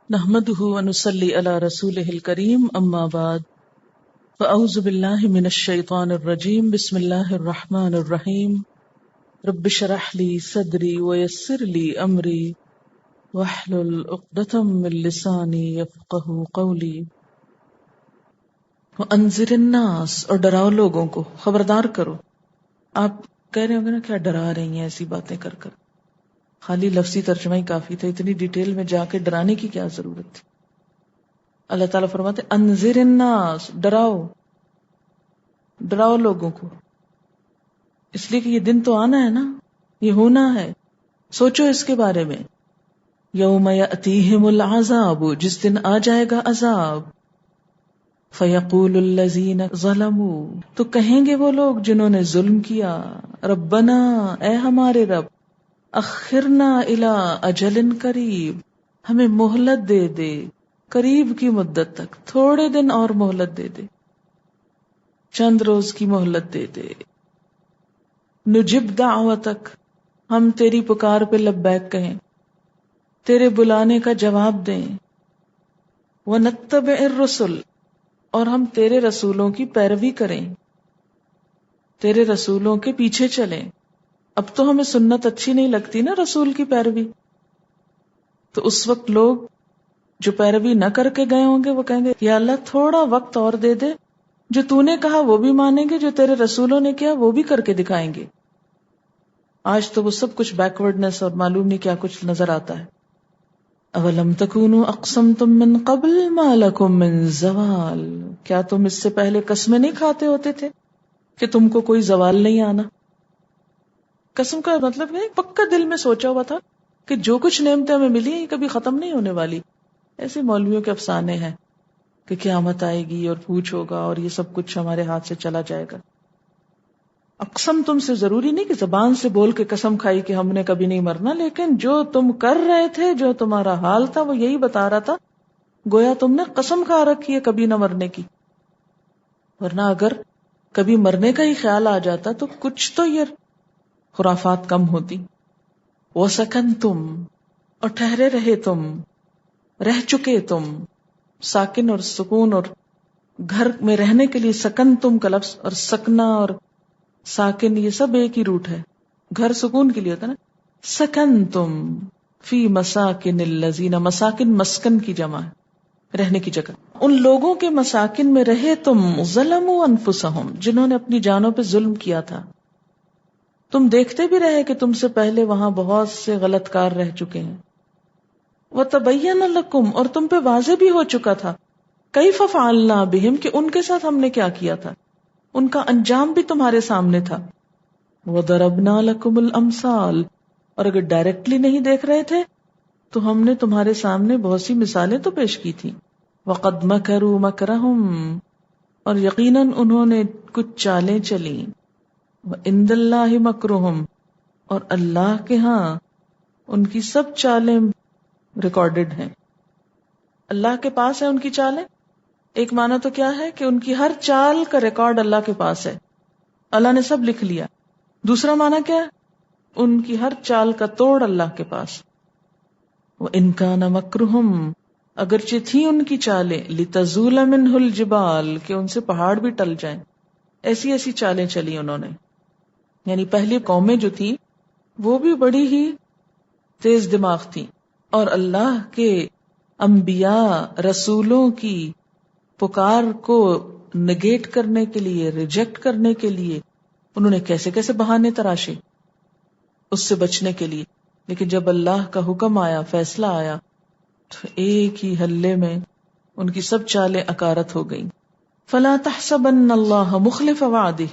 نحمده ونصلي على رسوله الكريم اما بعد فاعوذ بالله من الشيطان الرجيم بسم الله الرحمن الرحيم رب اشرح لي صدري ويسر لي امري واحلل عقدة من لساني يفقهوا قولي وانذر الناس، اور ڈراؤ لوگوں کو، خبردار کرو۔ آپ کہہ رہے ہوں گے نا کیا ڈرا رہی ہیں ایسی باتیں کر کر، خالی لفظی ترجمہ ہی کافی تھا، اتنی ڈیٹیل میں جا کے ڈرانے کی کیا ضرورت تھی۔ اللہ تعالیٰ فرماتے انذر الناس، ڈراؤ لوگوں کو، اس لیے کہ یہ دن تو آنا ہے نا، یہ ہونا ہے، سوچو اس کے بارے میں۔ یوم یأتیہم العذاب، جس دن آ جائے گا عذاب، فیقول الذین ظلموا، تو کہیں گے وہ لوگ جنہوں نے ظلم کیا، ربنا، اے ہمارے رب، اخرنا الی اجل قریب، ہمیں مہلت دے دے قریب کی مدت تک، تھوڑے دن اور مہلت دے دے، چند روز کی مہلت دے دے۔ نجب دعوتک، ہم تیری پکار پہ لبیک کہیں، تیرے بلانے کا جواب دیں۔ ونتبع الرسل، اور ہم تیرے رسولوں کی پیروی کریں، تیرے رسولوں کے پیچھے چلیں۔ اب تو ہمیں سنت اچھی نہیں لگتی نا رسول کی پیروی، تو اس وقت لوگ جو پیروی نہ کر کے گئے ہوں گے وہ کہیں گے یا اللہ تھوڑا وقت اور دے دے، جو تو نے کہا وہ بھی مانیں گے، جو تیرے رسولوں نے کیا وہ بھی کر کے دکھائیں گے۔ آج تو وہ سب کچھ بیکورڈنس اور معلوم نہیں کیا کچھ نظر آتا ہے۔ اولم تکونوا اقسمتم من قبل ما لکم من زوال، کیا تم اس سے پہلے قسمیں نہیں کھاتے ہوتے تھے کہ تم کو کوئی زوال نہیں آنا؟ قسم کا مطلب ہے پکا دل میں سوچا ہوا تھا کہ جو کچھ نعمتیں ہمیں ملی ہیں یہ کبھی ختم نہیں ہونے والی۔ ایسے مولویوں کے افسانے ہیں کہ قیامت آئے گی اور پوچھ ہوگا اور یہ سب کچھ ہمارے ہاتھ سے چلا جائے گا۔ اقسم تم سے ضروری نہیں کہ زبان سے بول کے قسم کھائی کہ ہم نے کبھی نہیں مرنا، لیکن جو تم کر رہے تھے، جو تمہارا حال تھا وہ یہی بتا رہا تھا، گویا تم نے قسم کھا رکھی ہے کبھی نہ مرنے کی۔ ورنہ اگر کبھی مرنے کا ہی خیال آ جاتا تو کچھ تو یہ خرافات کم ہوتی۔ وَسَكَنْتُمْ، اور ٹھہرے رہے تم، رہ چکے تم۔ ساکن اور سکون اور گھر میں رہنے کے لیے سکن تم کا لفظ، اور سکنا اور ساکن یہ سب ایک ہی روٹ ہے، گھر سکون کے لیے ہوتا ہے نا۔ سکن تم فی مساکن الذین، مساکن مسکن کی جمع ہے، رہنے کی جگہ۔ ان لوگوں کے مساکن میں رہے تم، ظلموا انفسہم، جنہوں نے اپنی جانوں پہ ظلم کیا تھا۔ تم دیکھتے بھی رہے کہ تم سے پہلے وہاں بہت سے غلط کار رہ چکے ہیں۔ وَتَبَيَّنَ لَكُمْ، اور تم پہ واضح بھی ہو چکا تھا، کیف فعلنا بہم، کہ ان کے ساتھ ہم نے کیا کیا تھا، ان کا انجام بھی تمہارے سامنے تھا۔ وَضَرَبْنَا لَكُمُ الْأَمْثَالَ، اور اگر ڈائریکٹلی نہیں دیکھ رہے تھے تو ہم نے تمہارے سامنے بہت سی مثالیں تو پیش کی تھی۔ وَقَدْ مَكَرُوا مَكْرَهُمْ، اور یقیناً انہوں نے کچھ چالیں چلیں۔ وَعِندَ اللَّهِ مَكْرُهُمْ، اور اللہ کے ہاں ان کی سب چالیں ریکارڈڈ ہیں، اللہ کے پاس ہے ان کی چالیں۔ ایک معنی تو کیا ہے کہ ان کی ہر چال کا ریکارڈ اللہ کے پاس ہے، اللہ نے سب لکھ لیا۔ دوسرا معنی کیا ہے؟ ان کی ہر چال کا توڑ اللہ کے پاس۔ وَإِن كَانَ مَكْرُهُمْ، اگرچہ تھی ان کی چالیں، لِتَزُولَ مِنْهُ الْجِبَالُ، کہ ان سے پہاڑ بھی ٹل جائیں، ایسی ایسی چالیں چلی انہوں نے۔ یعنی پہلی قومیں جو تھیں وہ بھی بڑی ہی تیز دماغ تھیں، اور اللہ کے انبیاء رسولوں کی پکار کو نگیٹ کرنے کے لیے، ریجیکٹ کرنے کے لیے انہوں نے کیسے کیسے بہانے تراشے اس سے بچنے کے لیے۔ لیکن جب اللہ کا حکم آیا، فیصلہ آیا، تو ایک ہی حلے میں ان کی سب چالیں اکارت ہو گئیں۔ فَلَا تَحْسَبَنَّ اللَّهَ مُخْلِفَ وَعْدِهِ،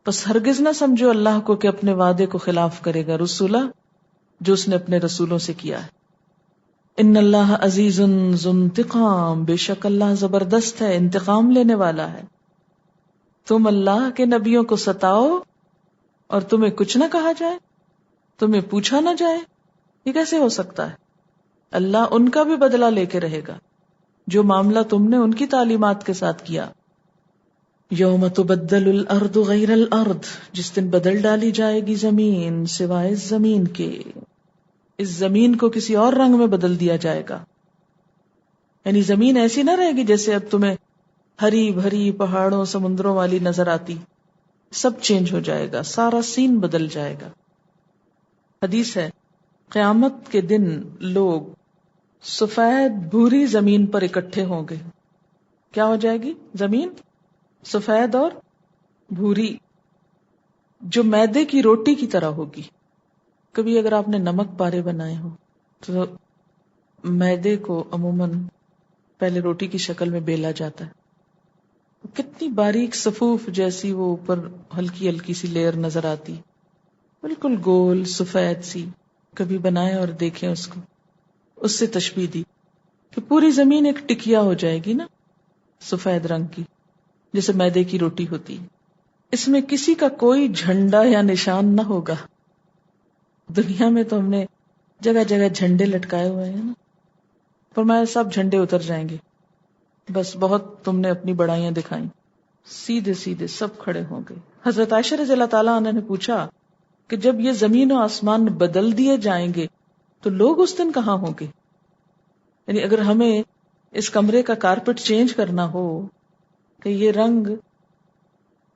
پس ہرگز نہ سمجھو اللہ کو کہ اپنے وعدے کو خلاف کرے گا، رسولہ جو اس نے اپنے رسولوں سے کیا ہے۔ ان اللہ عزیز ذو انتقام، بے شک اللہ زبردست ہے، انتقام لینے والا ہے۔ تم اللہ کے نبیوں کو ستاؤ اور تمہیں کچھ نہ کہا جائے، تمہیں پوچھا نہ جائے، یہ کیسے ہو سکتا ہے؟ اللہ ان کا بھی بدلہ لے کے رہے گا جو معاملہ تم نے ان کی تعلیمات کے ساتھ کیا۔ یوم تبدل الارض غیر الارض، جس دن بدل ڈالی جائے گی زمین سوائے اس زمین کے، اس زمین کو کسی اور رنگ میں بدل دیا جائے گا۔ یعنی زمین ایسی نہ رہے گی جیسے اب تمہیں ہری بھری پہاڑوں سمندروں والی نظر آتی. سب چینج ہو جائے گا، سارا سین بدل جائے گا. حدیث ہے قیامت کے دن لوگ سفید بھوری زمین پر اکٹھے ہوں گے. کیا ہو جائے گی؟ زمین سفید اور بھوری، جو میدے کی روٹی کی طرح ہوگی. کبھی اگر آپ نے نمک پارے بنائے ہو تو میدے کو عموماً پہلے روٹی کی شکل میں بیلا جاتا ہے. کتنی باریک صفوف جیسی وہ اوپر ہلکی ہلکی سی لیئر نظر آتی، بالکل گول سفید سی. کبھی بنائے اور دیکھیں اس کو. اس سے تشبیہ دی کہ پوری زمین ایک ٹکیا ہو جائے گی نا، سفید رنگ کی، جیسے میدے کی روٹی ہوتی. اس میں کسی کا کوئی جھنڈا یا نشان نہ ہوگا. دنیا میں تو ہم نے جگہ جگہ جھنڈے لٹکائے ہوئے ہیں نا، فرمایا سب جھنڈے اتر جائیں گے. بس بہت تم نے اپنی بڑائیاں دکھائیں. سیدھے سیدھے سب کھڑے ہوں گے. حضرت عائشہ رضی اللہ تعالیٰ عنہ نے پوچھا کہ جب یہ زمین و آسمان بدل دیے جائیں گے تو لوگ اس دن کہاں ہوں گے؟ یعنی اگر ہمیں اس کمرے کا کارپٹ چینج کرنا ہو کہ یہ رنگ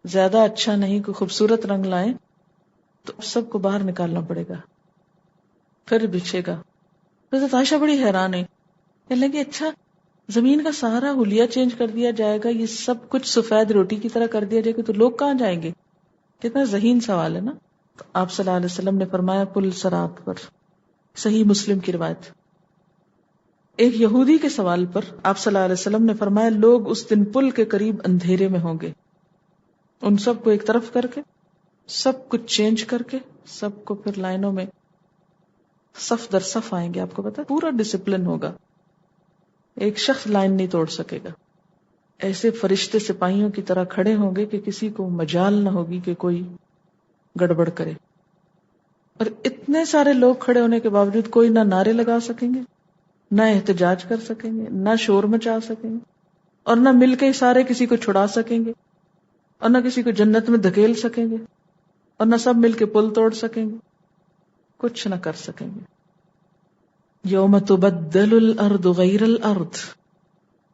زیادہ اچھا نہیں، کوئی خوبصورت رنگ لائیں، تو سب کو باہر نکالنا پڑے گا، پھر بچھے گا. حضرت عائشہ بڑی حیران ہے، کہنے لگی اچھا زمین کا سارا حلیہ چینج کر دیا جائے گا، یہ سب کچھ سفید روٹی کی طرح کر دیا جائے گا، تو لوگ کہاں جائیں گے؟ کتنا ذہین سوال ہے نا. تو آپ صلی اللہ علیہ وسلم نے فرمایا پل صراط پر. صحیح مسلم کی روایت. ایک یہودی کے سوال پر آپ صلی اللہ علیہ وسلم نے فرمایا لوگ اس دن پل کے قریب اندھیرے میں ہوں گے. ان سب کو ایک طرف کر کے، سب کچھ چینج کر کے، سب کو پھر لائنوں میں صف در صف آئیں گے. آپ کو پتا پورا ڈسپلن ہوگا، ایک شخص لائن نہیں توڑ سکے گا. ایسے فرشتے سپاہیوں کی طرح کھڑے ہوں گے کہ کسی کو مجال نہ ہوگی کہ کوئی گڑبڑ کرے. اور اتنے سارے لوگ کھڑے ہونے کے باوجود کوئی نہ نعرے لگا سکیں گے، نہ احتجاج کر سکیں گے، نہ شور مچا سکیں گے، اور نہ مل کے سارے کسی کو چھڑا سکیں گے، اور نہ کسی کو جنت میں دھکیل سکیں گے، اور نہ سب مل کے پل توڑ سکیں گے. کچھ نہ کر سکیں گے. یوم تبدل الارض غیر الارض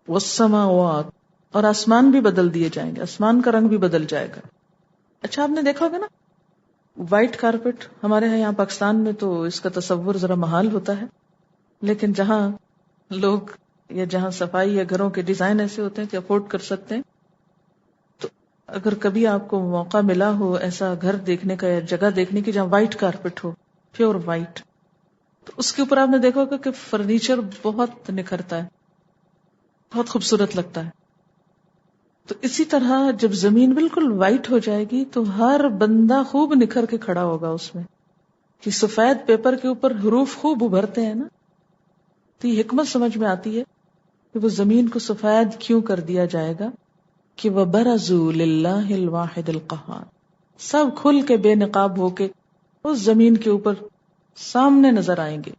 والسماوات، اور آسمان بھی بدل دیے جائیں گے، آسمان کا رنگ بھی بدل جائے گا. اچھا آپ نے دیکھا ہوگا نا وائٹ کارپٹ، ہمارے یہاں پاکستان میں تو اس کا تصور ذرا محال ہوتا ہے، لیکن جہاں لوگ یا جہاں صفائی یا گھروں کے ڈیزائن ایسے ہوتے ہیں کہ افورڈ کر سکتے ہیں، تو اگر کبھی آپ کو موقع ملا ہو ایسا گھر دیکھنے کا یا جگہ دیکھنے کی جہاں وائٹ کارپٹ ہو، پیور وائٹ، تو اس کے اوپر آپ نے دیکھا ہوگا کہ فرنیچر بہت نکھرتا ہے، بہت خوبصورت لگتا ہے. تو اسی طرح جب زمین بالکل وائٹ ہو جائے گی تو ہر بندہ خوب نکھر کے کھڑا ہوگا اس میں، کہ سفید پیپر کے اوپر حروف خوب ابھرتے ہیں نا. تو یہ حکمت سمجھ میں آتی ہے کہ وہ زمین کو سفید کیوں کر دیا جائے گا کہ وَبَرَزُوا لِلَّهِ الْوَاحِدِ الْقَهَّارِ، سب کھل کے بے نقاب ہو کے اس زمین کے اوپر سامنے نظر آئیں گے.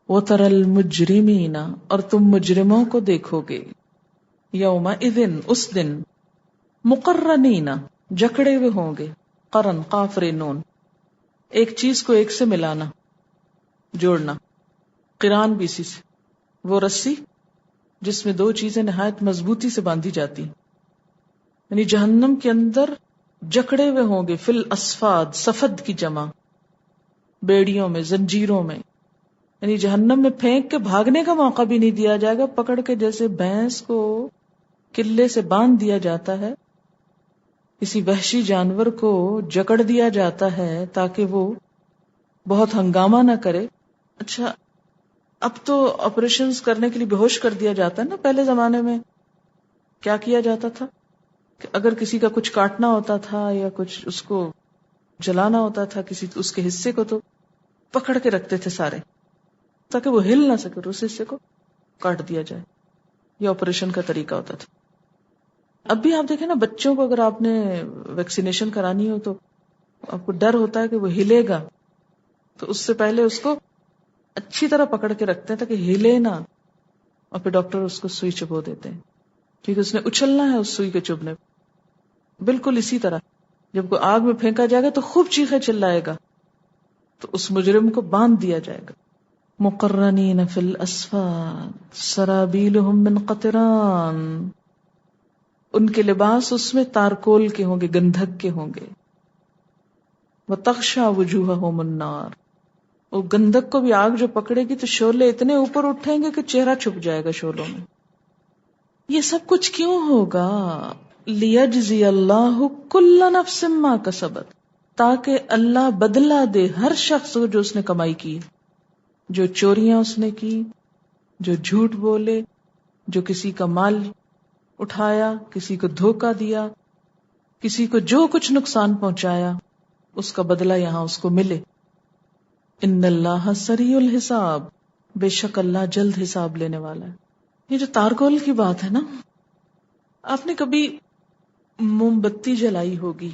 وَتَرَى الْمُجْرِمِينَ، اور تم مجرموں کو دیکھو گے، یومئذ، اس دن، مقرنین، جکڑے ہوئے ہوں گے. قرن، قاف ر نون، ایک چیز کو ایک سے ملانا، جوڑنا. قران بھی اسی سے، وہ رسی جس میں دو چیزیں نہایت مضبوطی سے باندھی جاتی، یعنی جہنم کے اندر جکڑے ہوئے ہوں گے. فی الاسفاد، سفد کی جمع، بیڑیوں میں، زنجیروں میں، یعنی جہنم میں پھینک کے بھاگنے کا موقع بھی نہیں دیا جائے گا. پکڑ کے جیسے بھینس کو قلعے سے باندھ دیا جاتا ہے، کسی وحشی جانور کو جکڑ دیا جاتا ہے تاکہ وہ بہت ہنگامہ نہ کرے. اچھا اب تو آپریشنز کرنے کے لیے بے ہوش کر دیا جاتا ہے نا، پہلے زمانے میں کیا کیا جاتا تھا کہ اگر کسی کا کچھ کاٹنا ہوتا تھا یا کچھ اس کو جلانا ہوتا تھا کسی اس کے حصے کو، تو پکڑ کے رکھتے تھے سارے تاکہ وہ ہل نہ سکے، اس حصے کو کاٹ دیا جائے. یہ آپریشن کا طریقہ ہوتا تھا. اب بھی آپ دیکھیں نا، بچوں کو اگر آپ نے ویکسینیشن کرانی ہو تو آپ کو ڈر ہوتا ہے کہ وہ ہلے گا، تو اس سے پہلے اس کو اچھی طرح پکڑ کے رکھتے ہیں تاکہ ہلے نہ، اور پھر ڈاکٹر اس کو سوئی چبو دیتے ہیں کیونکہ اس نے اچھلنا ہے اس سوئی کے چبھنے. بالکل اسی طرح جب کوئی آگ میں پھینکا جائے گا تو خوب چیخے چلائے گا، تو اس مجرم کو باندھ دیا جائے گا. مقرنین فی الاسفاد سرابیلہم من قطران، ان کے لباس اس میں تارکول کے ہوں گے، گندھک کے ہوں گے. وتغشا وجوہہم النار، وہ گندھک کو بھی آگ جو پکڑے گی تو شعلے اتنے اوپر اٹھیں گے کہ چہرہ چھپ جائے گا شعلوں میں. یہ سب کچھ کیوں ہوگا؟ لیجزی اللہ کل نفس ما کسبت، تاکہ اللہ بدلہ دے ہر شخص کو جو اس نے کمائی کی، جو چوریاں اس نے کی، جو جھوٹ بولے، جو کسی کا مال اٹھایا، کسی کو دھوکہ دیا، کسی کو جو کچھ نقصان پہنچایا، اس کا بدلہ یہاں اس کو ملے. ان اللہ سریع الحساب، بے شک اللہ جلد حساب لینے والا ہے. یہ جو تارکول کی بات ہے نا، آپ نے کبھی موم بتی جلائی ہوگی،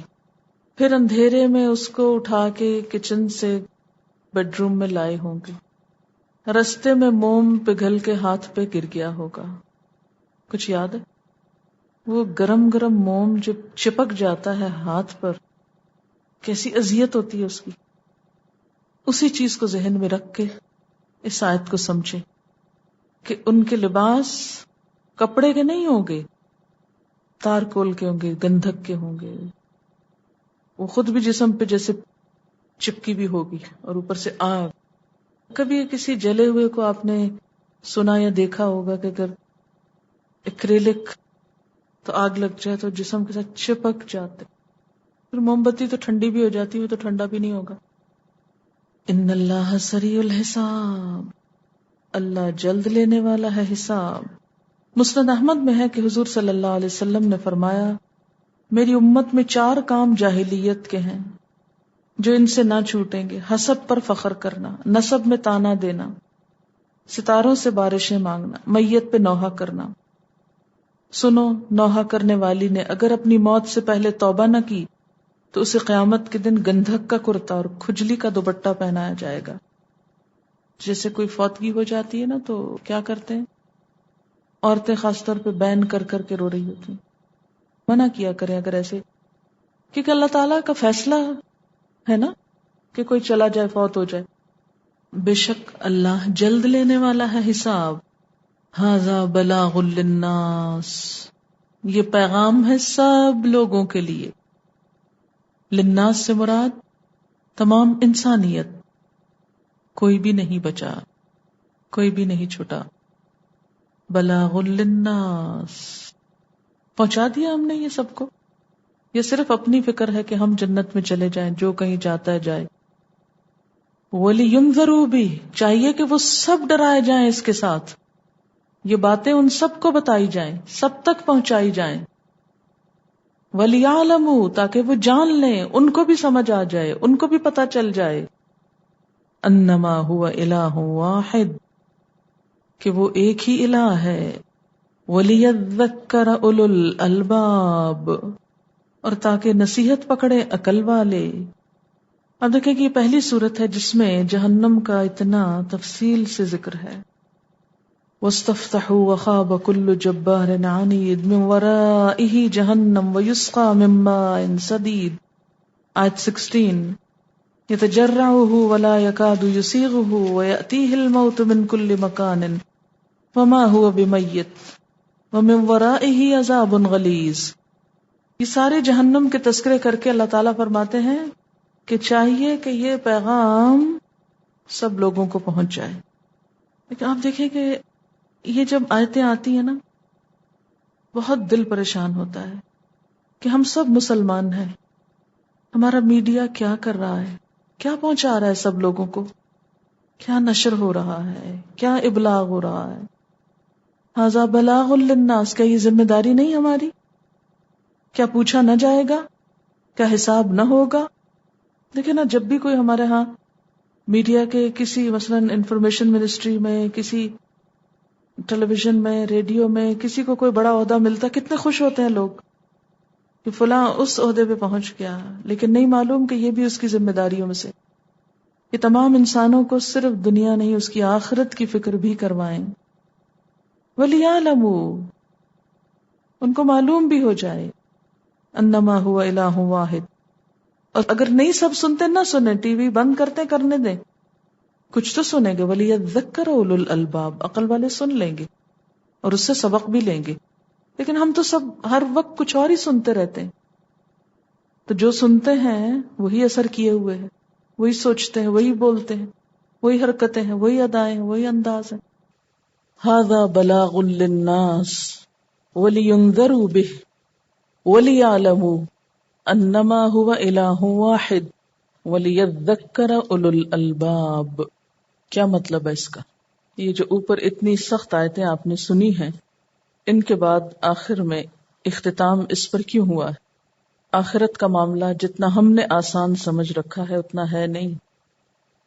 پھر اندھیرے میں اس کو اٹھا کے کچن سے بیڈ روم میں لائے ہوں گے، رستے میں موم پگھل کے ہاتھ پہ گر گیا ہوگا. کچھ یاد ہے؟ وہ گرم گرم موم جب چپک جاتا ہے ہاتھ پر، کیسی اذیت ہوتی ہے اس کی. اسی چیز کو ذہن میں رکھ کے اس آیت کو سمجھے کہ ان کے لباس کپڑے کے نہیں ہوں گے، تارکول کے ہوں گے، گندھک کے ہوں گے. وہ خود بھی جسم پہ جیسے چپکی بھی ہوگی اور اوپر سے آگ. کبھی کسی جلے ہوئے کو آپ نے سنا یا دیکھا ہوگا کہ اگر ایکریلک تو آگ لگ جائے تو جسم کے ساتھ چپک جاتے، پھر موم بتی تو ٹھنڈی بھی ہو جاتی ہے تو ٹھنڈا بھی نہیں ہوگا. ان اللہ سریع الحساب، اللہ جلد لینے والا ہے حساب. مسند احمد میں ہے کہ حضور صلی اللہ علیہ وسلم نے فرمایا، میری امت میں 4 کام جاہلیت کے ہیں جو ان سے نہ چھوٹیں گے: حسب پر فخر کرنا، نسب میں تانا دینا، ستاروں سے بارشیں مانگنا، میت پہ نوحہ کرنا. سنو، نوحہ کرنے والی نے اگر اپنی موت سے پہلے توبہ نہ کی تو اسے قیامت کے دن گندھک کا کرتا اور کھجلی کا دوپٹہ پہنایا جائے گا. جیسے کوئی فوتگی ہو جاتی ہے نا تو کیا کرتے ہیں عورتیں، خاص طور پہ بین کر کر کے رو رہی ہوتی ہیں. منع کیا کریں اگر ایسے، کیونکہ اللہ تعالیٰ کا فیصلہ ہے نا کہ کوئی چلا جائے، فوت ہو جائے. بے شک اللہ جلد لینے والا ہے حساب. ھذا بلاغ للناس، یہ پیغام ہے سب لوگوں کے لیے. للناس سے مراد تمام انسانیت، کوئی بھی نہیں بچا، کوئی بھی نہیں چھٹا. بلاغ للناس، پہنچا دیا ہم نے یہ سب کو. یہ صرف اپنی فکر ہے کہ ہم جنت میں چلے جائیں، جو کہیں جاتا ہے جائے. وَلِيُنذَرُوا بِهِ، چاہیے کہ وہ سب ڈرائے جائیں اس کے ساتھ، یہ باتیں ان سب کو بتائی جائیں، سب تک پہنچائی جائیں. وَلِيَعْلَمُوا، تاکہ وہ جان لیں، ان کو بھی سمجھ آ جائے، ان کو بھی پتہ چل جائے. انما هو الہ واحد، کہ وہ ایک ہی الہ ہے. وَلِيَذَّكَّرَ أُولُو الْأَلْبَابِ، اور تاکہ نصیحت پکڑے عقل والے. اب دیکھیں کہ یہ پہلی صورت ہے جس میں جہنم کا اتنا تفصیل سے ذکر ہے. وَاسْتَفْتَحُوا وَخَابَ كُلُّ جَبَّارٍ عَنِيدٍ مِّن وَرَائِهِ جَهَنَّمُ وَيُسْقَىٰ مِن مَّاءٍ صَدِيدٍ. آیت 16. يَتَجَرَّعُهُ وَلَا يَكَادُ يُسِيغُهُ وَيَأْتِيهِ الْمَوْتُ مِن كُلِّ مَكَانٍ وَمَا هُوَ بِمَيِّتٍ وَمِن وَرَائِهِ عَذَابٌ غَلِيظٌ. یہ سارے جہنم کے تذکرے کر کے اللہ تعالیٰ فرماتے ہیں کہ چاہیے کہ یہ پیغام سب لوگوں کو پہنچ جائے. لیکن آپ دیکھیں کہ یہ جب آیتیں آتی ہیں نا، بہت دل پریشان ہوتا ہے کہ ہم سب مسلمان ہیں، ہمارا میڈیا کیا کر رہا ہے، کیا پہنچا رہا ہے سب لوگوں کو، کیا نشر ہو رہا ہے، کیا ابلاغ ہو رہا ہے. ھذا بلاغ للناس، کیا یہ ذمہ داری نہیں ہماری؟ کیا پوچھا نہ جائے گا؟ کیا حساب نہ ہوگا؟ دیکھیں نا، جب بھی کوئی ہمارے ہاں میڈیا کے کسی مثلا انفارمیشن منسٹری میں، کسی ٹیلی ویژن میں، ریڈیو میں کسی کو کوئی بڑا عہدہ ملتا، کتنے خوش ہوتے ہیں لوگ کہ فلاں اس عہدے پہ پہنچ گیا. لیکن نہیں معلوم کہ یہ بھی اس کی ذمہ داریوں میں سے. یہ تمام انسانوں کو صرف دنیا نہیں، اس کی آخرت کی فکر بھی کروائیں. وَلِيَعْلَمُوا، ان کو معلوم بھی ہو جائے، انما هو الہ واحد. اور اگر نہیں سب سنتے، نہ سنیں، ٹی وی بند کرتے، کرنے دیں. کچھ تو سنیں گے، وَلِيَذَّكَّرَ أُولُو الْأَلْبَابِ، عقل والے سن لیں گے اور اس سے سبق بھی لیں گے. لیکن ہم تو سب ہر وقت کچھ اور ہی سنتے رہتے ہیں. تو جو سنتے ہیں وہی اثر کیے ہوئے ہیں، وہی سوچتے ہیں، وہی بولتے ہیں، وہی حرکتیں ہیں، وہی ادائیں ہیں، وہی انداز ہیں. هَذَا بَلَاغٌ لِلنَّاسِ وَلِيُنذَرُوا بِهِ وَلِيَعْلَمُوا أَنَّمَا هُوَ إِلَٰهٌ وَاحِدٌ وَلِيَذَّكَّرَ أُولُو الْأَلْبَابِ. کیا مطلب ہے اس کا؟ یہ جو اوپر اتنی سخت آیتیں آپ نے سنی ہیں، ان کے بعد آخر میں اختتام اس پر کیوں ہوا ہے؟ آخرت کا معاملہ جتنا ہم نے آسان سمجھ رکھا ہے اتنا ہے نہیں.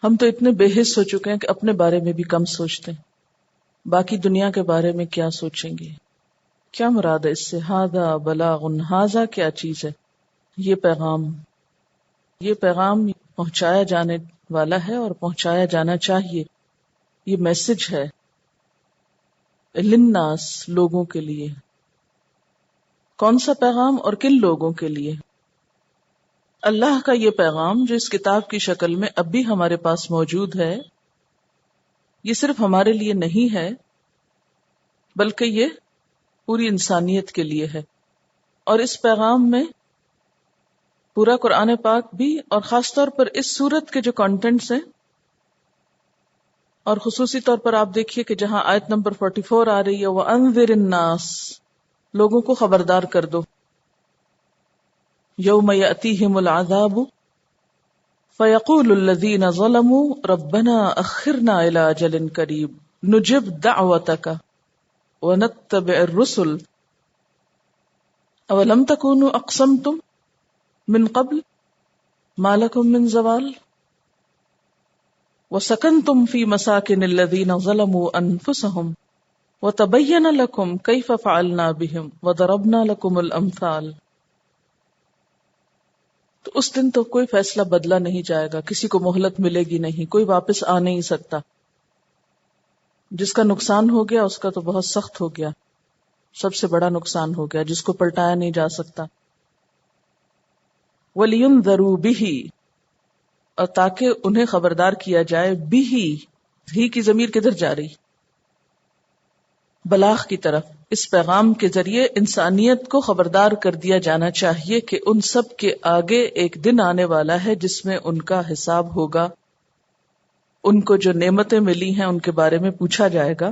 ہم تو اتنے بے حس ہو چکے ہیں کہ اپنے بارے میں بھی کم سوچتے ہیں، باقی دنیا کے بارے میں کیا سوچیں گے. کیا مراد ہے اس سے؟ ہاذا بلاغ، ہاذا کیا چیز ہے؟ یہ پیغام پہنچایا جانے والا ہے اور پہنچایا جانا چاہیے. یہ میسج ہے للناس، لوگوں کے لیے. کون سا پیغام اور کن لوگوں کے لیے؟ اللہ کا یہ پیغام جو اس کتاب کی شکل میں اب بھی ہمارے پاس موجود ہے، یہ صرف ہمارے لیے نہیں ہے بلکہ یہ پوری انسانیت کے لیے ہے. اور اس پیغام میں پورا قرآن پاک بھی، اور خاص طور پر اس سورت کے جو کانٹینٹس ہیں، اور خصوصی طور پر آپ دیکھیے کہ جہاں آیت نمبر 44 آ رہی ہے وَأَنذِرِ النَّاسِ، لوگوں کو خبردار کر دو. یوم یأتیہم العذاب فیقول الذین ظلموا ربنا اخرنا الی اجل قریب نجب دعوتک ونتبع الرسل اولم تکونوا اقسمتم من قبل ما لکم من زوال وسکنتم فی مساکن الذین ظلموا انفسهم وتبین لکم کیف فعلنا بهم وضربنا لکم الامثال. تو اس دن تو کوئی فیصلہ بدلا نہیں جائے گا، کسی کو مہلت ملے گی نہیں، کوئی واپس آ نہیں سکتا. جس کا نقصان ہو گیا اس کا تو بہت سخت ہو گیا، سب سے بڑا نقصان ہو گیا جس کو پلٹایا نہیں جا سکتا. وَلِيُنذَرُوا بِهِ، اور تاکہ انہیں خبردار کیا جائے. بھی کی ضمیر کدھر جا رہی؟ بلاغ کی طرف. اس پیغام کے ذریعے انسانیت کو خبردار کر دیا جانا چاہیے کہ ان سب کے آگے ایک دن آنے والا ہے جس میں ان کا حساب ہوگا. ان کو جو نعمتیں ملی ہیں ان کے بارے میں پوچھا جائے گا.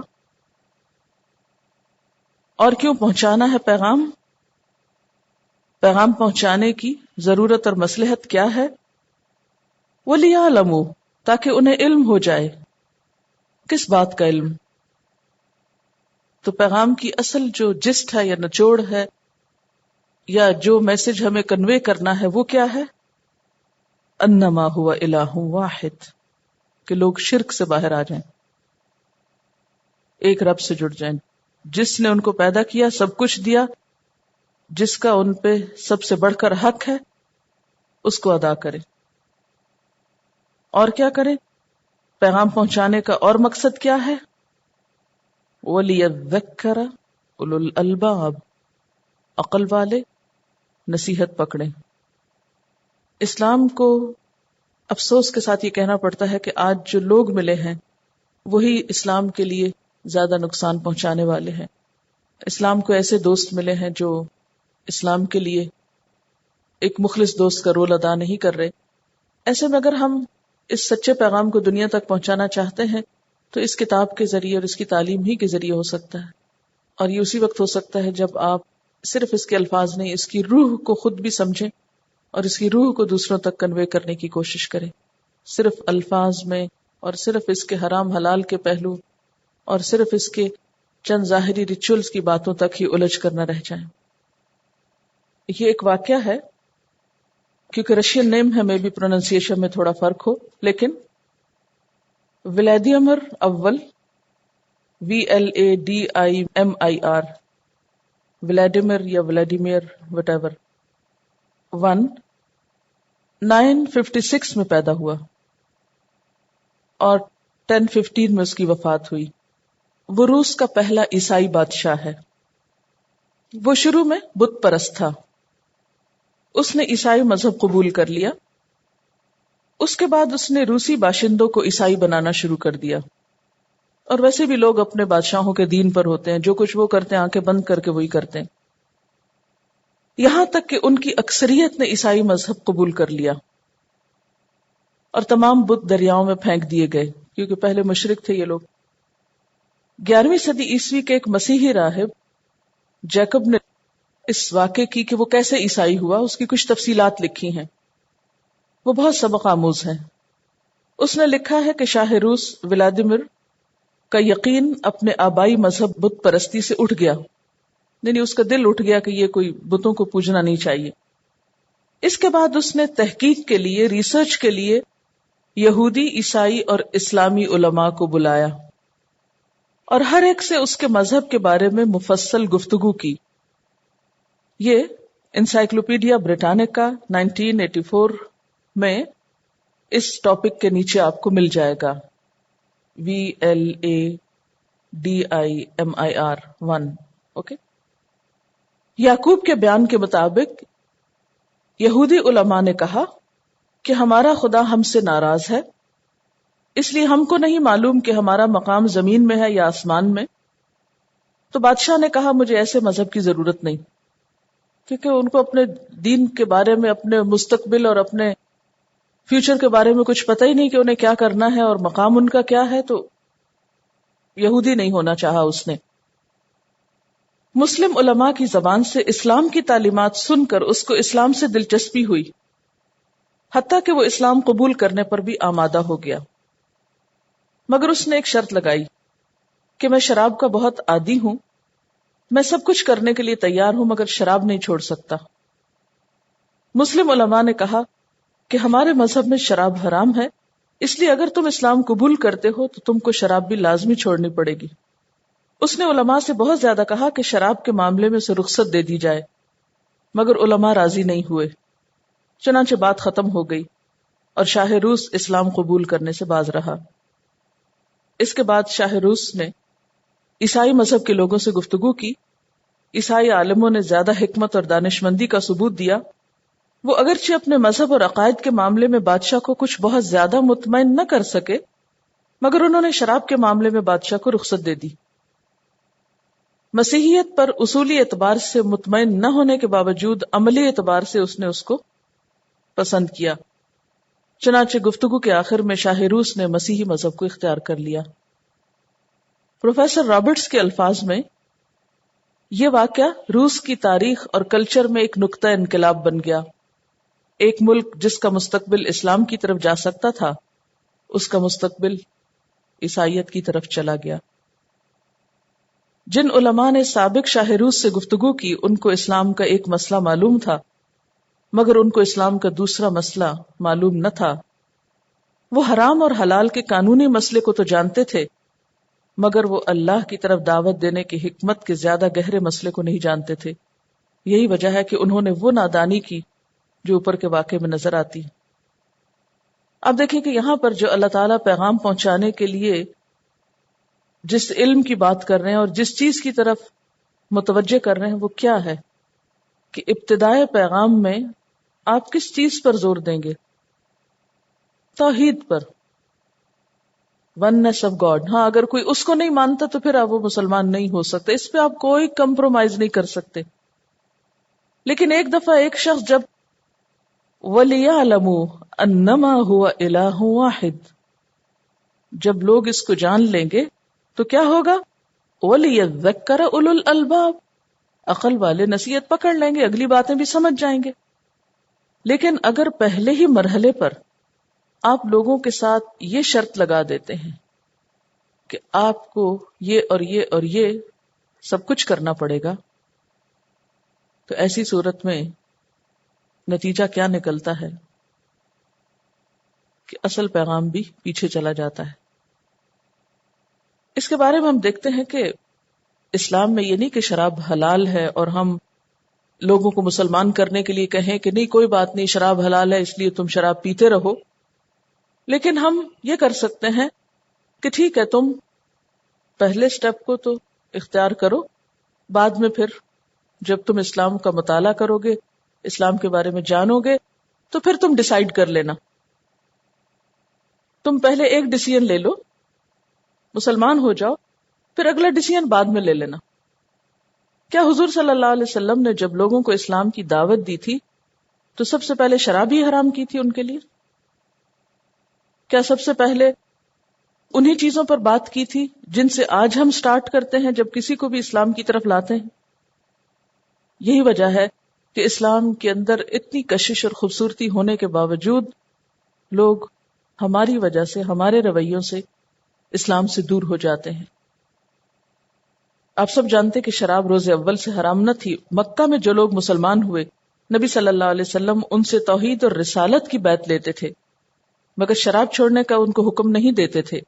اور کیوں پہنچانا ہے پیغام؟ پیغام پہنچانے کی ضرورت اور مصلحت کیا ہے؟ وَلِيَعْلَمُوا، تاکہ انہیں علم ہو جائے. کس بات کا علم؟ تو پیغام کی اصل جو جسٹ ہے یا نچوڑ ہے یا جو میسج ہمیں کنوے کرنا ہے وہ کیا ہے؟ انما ہوا الہ واحد، کہ لوگ شرک سے باہر آ جائیں، ایک رب سے جڑ جائیں، جس نے ان کو پیدا کیا، سب کچھ دیا، جس کا ان پہ سب سے بڑھ کر حق ہے، اس کو ادا کریں. اور کیا کریں؟ پیغام پہنچانے کا اور مقصد کیا ہے؟ وَلِيَذَّكَّرَ أُولُو الْأَلْبَابِ، عقل والے نصیحت پکڑیں. اسلام کو افسوس کے ساتھ یہ کہنا پڑتا ہے کہ آج جو لوگ ملے ہیں وہی اسلام کے لیے زیادہ نقصان پہنچانے والے ہیں. اسلام کو ایسے دوست ملے ہیں جو اسلام کے لیے ایک مخلص دوست کا رول ادا نہیں کر رہے. ایسے میں اگر ہم اس سچے پیغام کو دنیا تک پہنچانا چاہتے ہیں تو اس کتاب کے ذریعے اور اس کی تعلیم ہی کے ذریعے ہو سکتا ہے. اور یہ اسی وقت ہو سکتا ہے جب آپ صرف اس کے الفاظ نہیں، اس کی روح کو خود بھی سمجھیں اور اس کی روح کو دوسروں تک کنوے کرنے کی کوشش کریں. صرف الفاظ میں اور صرف اس کے حرام حلال کے پہلو اور صرف اس کے چند ظاہری ریچولز کی باتوں تک ہی الجھ کر نہ رہ جائیں. یہ ایک واقعہ ہے، کیونکہ رشین نیم ہے، میں بھی پروننسیشن میں تھوڑا فرق ہو، لیکن ولیڈیمر اول، VLADIMIR، ولیڈیمر یا ولیڈیمیر وٹ ایور، 956 میں پیدا ہوا اور 1015 میں اس کی وفات ہوئی. وہ روس کا پہلا عیسائی بادشاہ ہے. وہ شروع میں بت پرست تھا. اس نے عیسائی مذہب قبول کر لیا اس کے بعد اس نے روسی باشندوں کو عیسائی بنانا شروع کر دیا، اور ویسے بھی لوگ اپنے بادشاہوں کے دین پر ہوتے ہیں، جو کچھ وہ کرتے ہیں آنکھیں بند کر کے وہی کرتے ہیں، یہاں تک کہ ان کی اکثریت نے عیسائی مذہب قبول کر لیا، اور تمام بت دریاؤں میں پھینک دیے گئے، کیونکہ پہلے مشرک تھے یہ لوگ۔ 11ویں صدی عیسوی کے ایک مسیحی راہب جیکب نے اس واقعے کی کہ وہ کیسے عیسائی ہوا، اس کی کچھ تفصیلات لکھی ہیں، وہ بہت سبق آموز ہیں۔ اس نے لکھا ہے کہ شاہ روس ولادیمیر کا یقین اپنے آبائی مذہب بت پرستی سے اٹھ گیا، یعنی اس کا دل اٹھ گیا کہ یہ کوئی بتوں کو پوجنا نہیں چاہیے۔ اس کے بعد اس نے تحقیق کے لیے، ریسرچ کے لیے یہودی، عیسائی اور اسلامی علماء کو بلایا، اور ہر ایک سے اس کے مذہب کے بارے میں مفصل گفتگو کی۔ یہ انسائکلوپیڈیا بریٹانیکا 1984 میں اس ٹاپک کے نیچے آپ کو مل جائے گا، VLADIMIR1 اوکے۔ یعقوب کے بیان کے مطابق یہودی علماء نے کہا کہ ہمارا خدا ہم سے ناراض ہے، اس لیے ہم کو نہیں معلوم کہ ہمارا مقام زمین میں ہے یا آسمان میں۔ تو بادشاہ نے کہا مجھے ایسے مذہب کی ضرورت نہیں، کیونکہ ان کو اپنے دین کے بارے میں، اپنے مستقبل اور اپنے فیوچر کے بارے میں کچھ پتہ ہی نہیں کہ انہیں کیا کرنا ہے اور مقام ان کا کیا ہے، تو یہودی نہیں ہونا چاہا اس نے۔ مسلم علماء کی زبان سے اسلام کی تعلیمات سن کر اس کو اسلام سے دلچسپی ہوئی، حتیٰ کہ وہ اسلام قبول کرنے پر بھی آمادہ ہو گیا، مگر اس نے ایک شرط لگائی کہ میں شراب کا بہت عادی ہوں، میں سب کچھ کرنے کے لیے تیار ہوں مگر شراب نہیں چھوڑ سکتا۔ مسلم علماء نے کہا کہ ہمارے مذہب میں شراب حرام ہے، اس لیے اگر تم اسلام قبول کرتے ہو تو تم کو شراب بھی لازمی چھوڑنی پڑے گی۔ اس نے علماء سے بہت زیادہ کہا کہ شراب کے معاملے میں اسے رخصت دے دی جائے، مگر علماء راضی نہیں ہوئے، چنانچہ بات ختم ہو گئی اور شاہ روس اسلام قبول کرنے سے باز رہا۔ اس کے بعد شاہ روس نے عیسائی مذہب کے لوگوں سے گفتگو کی۔ عیسائی عالموں نے زیادہ حکمت اور دانشمندی کا ثبوت دیا۔ وہ اگرچہ اپنے مذہب اور عقائد کے معاملے میں بادشاہ کو کچھ بہت زیادہ مطمئن نہ کر سکے، مگر انہوں نے شراب کے معاملے میں بادشاہ کو رخصت دے دی۔ مسیحیت پر اصولی اعتبار سے مطمئن نہ ہونے کے باوجود عملی اعتبار سے اس نے اس کو پسند کیا، چنانچہ گفتگو کے آخر میں شاہ روس نے مسیحی مذہب کو اختیار کر لیا۔ پروفیسر رابرٹس کے الفاظ میں یہ واقعہ روس کی تاریخ اور کلچر میں ایک نقطہ انقلاب بن گیا۔ ایک ملک جس کا مستقبل اسلام کی طرف جا سکتا تھا، اس کا مستقبل عیسائیت کی طرف چلا گیا۔ جن علماء نے سابق شاہ روس سے گفتگو کی ان کو اسلام کا ایک مسئلہ معلوم تھا، مگر ان کو اسلام کا دوسرا مسئلہ معلوم نہ تھا۔ وہ حرام اور حلال کے قانونی مسئلے کو تو جانتے تھے، مگر وہ اللہ کی طرف دعوت دینے کی حکمت کے زیادہ گہرے مسئلے کو نہیں جانتے تھے۔ یہی وجہ ہے کہ انہوں نے وہ نادانی کی جو اوپر کے واقعے میں نظر آتی۔ اب دیکھیں کہ یہاں پر جو اللہ تعالیٰ پیغام پہنچانے کے لیے جس علم کی بات کر رہے ہیں اور جس چیز کی طرف متوجہ کر رہے ہیں وہ کیا ہے، کہ ابتدائے پیغام میں آپ کس چیز پر زور دیں گے؟ توحید پر، وننس آف گاڈ۔ ہاں، اگر کوئی اس کو نہیں مانتا تو پھر آپ وہ مسلمان نہیں ہو سکتے، اس پہ آپ کوئی کمپرومائز نہیں کر سکتے۔ لیکن ایک دفعہ ایک شخص جب وَلِيَعْلَمُوا أَنَّمَا هُوَ إِلَٰهٌ وَاحِدٌ، جب لوگ اس کو جان لیں گے تو کیا ہوگا؟ وَلِيَذَّكَّرَ أُولُو الْأَلْبَابِ، عقل والے نصیحت پکڑ لیں گے، اگلی باتیں بھی سمجھ جائیں گے۔ لیکن اگر پہلے ہی مرحلے پر آپ لوگوں کے ساتھ یہ شرط لگا دیتے ہیں کہ آپ کو یہ اور یہ اور یہ سب کچھ کرنا پڑے گا، تو ایسی صورت میں نتیجہ کیا نکلتا ہے کہ اصل پیغام بھی پیچھے چلا جاتا ہے۔ اس کے بارے میں ہم دیکھتے ہیں کہ اسلام میں یہ نہیں کہ شراب حلال ہے اور ہم لوگوں کو مسلمان کرنے کے لیے کہیں کہ نہیں کوئی بات نہیں، شراب حلال ہے اس لیے تم شراب پیتے رہو، لیکن ہم یہ کر سکتے ہیں کہ ٹھیک ہے تم پہلے سٹیپ کو تو اختیار کرو، بعد میں پھر جب تم اسلام کا مطالعہ کرو گے، اسلام کے بارے میں جانو گے، تو پھر تم ڈیسائیڈ کر لینا۔ تم پہلے ایک ڈیسیژن لے لو، مسلمان ہو جاؤ، پھر اگلا ڈیسیژن بعد میں لے لینا۔ کیا حضور صلی اللہ علیہ وسلم نے جب لوگوں کو اسلام کی دعوت دی تھی تو سب سے پہلے شراب ہی حرام کی تھی ان کے لیے؟ کیا سب سے پہلے انہی چیزوں پر بات کی تھی جن سے آج ہم سٹارٹ کرتے ہیں جب کسی کو بھی اسلام کی طرف لاتے ہیں؟ یہی وجہ ہے کہ اسلام کے اندر اتنی کشش اور خوبصورتی ہونے کے باوجود لوگ ہماری وجہ سے، ہمارے رویوں سے اسلام سے دور ہو جاتے ہیں۔ آپ سب جانتے کہ شراب روز اول سے حرام نہ تھی۔ مکہ میں جو لوگ مسلمان ہوئے، نبی صلی اللہ علیہ وسلم ان سے توحید اور رسالت کی بیعت لیتے تھے، مگر شراب چھوڑنے کا ان کو حکم نہیں دیتے تھے۔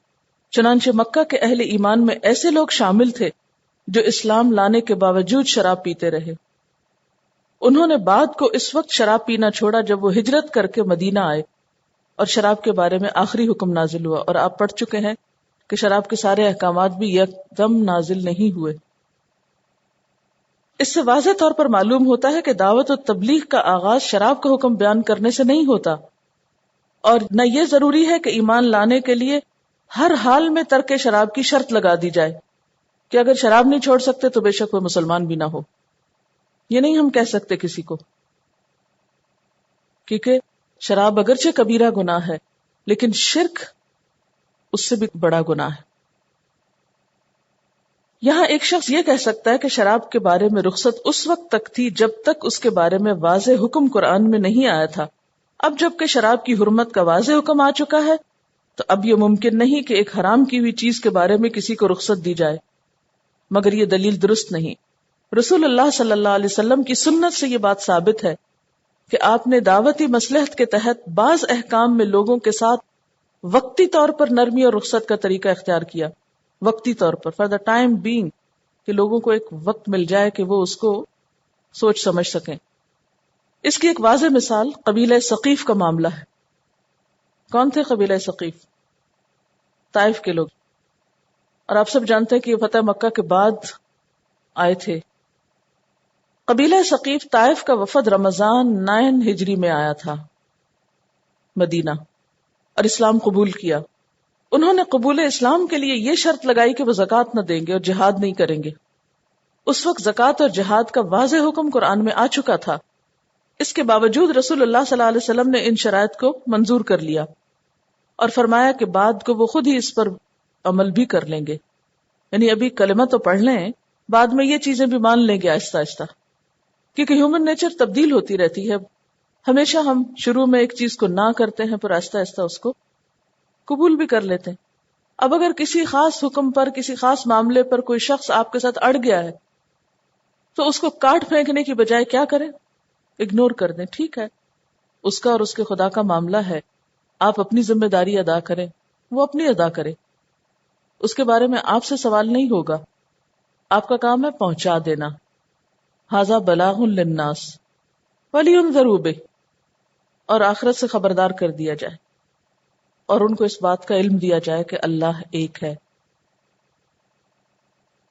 چنانچہ مکہ کے اہل ایمان میں ایسے لوگ شامل تھے جو اسلام لانے کے باوجود شراب پیتے رہے۔ انہوں نے بعد کو اس وقت شراب پینا چھوڑا جب وہ ہجرت کر کے مدینہ آئے اور شراب کے بارے میں آخری حکم نازل ہوا، اور آپ پڑھ چکے ہیں کہ شراب کے سارے احکامات بھی یکدم نازل نہیں ہوئے۔ اس سے واضح طور پر معلوم ہوتا ہے کہ دعوت و تبلیغ کا آغاز شراب کا حکم بیان کرنے سے نہیں ہوتا، اور نہ یہ ضروری ہے کہ ایمان لانے کے لیے ہر حال میں ترک شراب کی شرط لگا دی جائے کہ اگر شراب نہیں چھوڑ سکتے تو بے شک وہ مسلمان بھی نہ ہو۔ یہ نہیں ہم کہہ سکتے کسی کو، کیونکہ شراب اگرچہ کبیرہ گناہ ہے لیکن شرک اس سے بھی بڑا گناہ ہے۔ یہاں ایک شخص یہ کہہ سکتا ہے کہ شراب کے بارے میں رخصت اس وقت تک تھی جب تک اس کے بارے میں واضح حکم قرآن میں نہیں آیا تھا۔ اب جب کہ شراب کی حرمت کا واضح حکم آ چکا ہے تو اب یہ ممکن نہیں کہ ایک حرام کی ہوئی چیز کے بارے میں کسی کو رخصت دی جائے، مگر یہ دلیل درست نہیں۔ رسول اللہ صلی اللہ علیہ وسلم کی سنت سے یہ بات ثابت ہے کہ آپ نے دعوتی مصلحت کے تحت بعض احکام میں لوگوں کے ساتھ وقتی طور پر نرمی اور رخصت کا طریقہ اختیار کیا، وقتی طور پر فار دا ٹائم بینگ، کہ لوگوں کو ایک وقت مل جائے کہ وہ اس کو سوچ سمجھ سکیں۔ اس کی ایک واضح مثال قبیلہ ثقیف کا معاملہ ہے۔ کون تھے قبیلہ ثقیف؟ طائف کے لوگ، اور آپ سب جانتے ہیں کہ یہ فتح مکہ کے بعد آئے تھے۔ قبیلہ ثقیف طائف کا وفد رمضان 9 ہجری میں آیا تھا مدینہ اور اسلام قبول کیا۔ انہوں نے قبول اسلام کے لیے یہ شرط لگائی کہ وہ زکوٰۃ نہ دیں گے اور جہاد نہیں کریں گے۔ اس وقت زکوٰۃ اور جہاد کا واضح حکم قرآن میں آ چکا تھا۔ اس کے باوجود رسول اللہ صلی اللہ علیہ وسلم نے ان شرائط کو منظور کر لیا اور فرمایا کہ بعد کو وہ خود ہی اس پر عمل بھی کر لیں گے، یعنی ابھی کلمہ تو پڑھ لیں، بعد میں یہ چیزیں بھی مان لیں گے آہستہ آہستہ، کیونکہ ہیومن نیچر تبدیل ہوتی رہتی ہے۔ ہمیشہ ہم شروع میں ایک چیز کو نہ کرتے ہیں، پھر آہستہ آہستہ اس کو قبول بھی کر لیتے ہیں۔ اب اگر کسی خاص حکم پر، کسی خاص معاملے پر کوئی شخص آپ کے ساتھ اڑ گیا ہے تو اس کو کاٹ پھینکنے کی بجائے کیا کریں؟ اگنور کر دیں۔ ٹھیک ہے، اس کا اور اس کے خدا کا معاملہ ہے، آپ اپنی ذمہ داری ادا کریں، وہ اپنی ادا کرے، اس کے بارے میں آپ سے سوال نہیں ہوگا، آپ کا کام ہے پہنچا دینا۔ ھذا بلاغ للناس ولینذروا بہ، اور آخرت سے خبردار کر دیا جائے اور ان کو اس بات کا علم دیا جائے کہ اللہ ایک ہے۔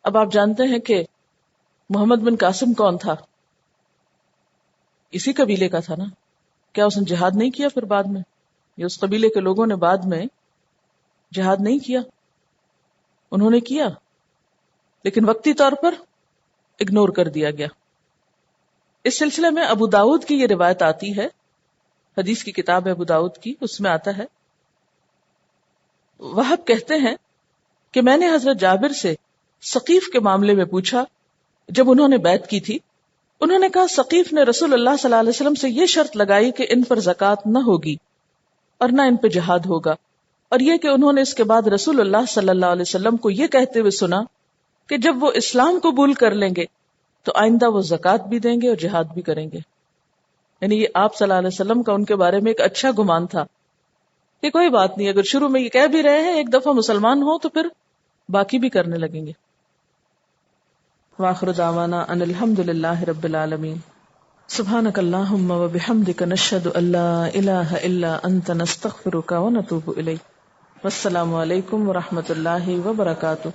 اب آپ جانتے ہیں کہ محمد بن قاسم کون تھا؟ اسی قبیلے کا تھا نا۔ کیا اس نے جہاد نہیں کیا پھر بعد میں؟ یا اس قبیلے کے لوگوں نے بعد میں جہاد نہیں کیا؟ انہوں نے کیا، لیکن وقتی طور پر اگنور کر دیا گیا۔ اس سلسلے میں ابو داؤد کی یہ روایت آتی ہے، حدیث کی کتاب ہے ابو داؤد کی، اس میں آتا ہے، وہب کہتے ہیں کہ میں نے حضرت جابر سے ثقیف کے معاملے میں پوچھا جب انہوں نے بیعت کی تھی۔ انہوں نے کہا ثقیف نے رسول اللہ صلی اللہ علیہ وسلم سے یہ شرط لگائی کہ ان پر زکوٰۃ نہ ہوگی اور نہ ان پہ جہاد ہوگا، اور یہ کہ انہوں نے اس کے بعد رسول اللہ صلی اللہ علیہ وسلم کو یہ کہتے ہوئے سنا کہ جب وہ اسلام قبول کر لیں گے تو آئندہ وہ زکوٰۃ بھی دیں گے اور جہاد بھی کریں گے۔ یعنی یہ آپ صلی اللہ علیہ وسلم کا ان کے بارے میں ایک اچھا گمان تھا کہ کوئی بات نہیں، اگر شروع میں یہ کہہ بھی رہے ہیں، ایک دفعہ مسلمان ہو تو پھر باقی بھی کرنے لگیں گے۔ وآخر دعوانا ان الحمد للہ رب العالمین۔ سبحانک اللہم وبحمدک نشہد ان لا الہ الا انت نستغفرک ونتوب الیک۔ والسلام علیکم ورحمۃ اللہ وبرکاتہ۔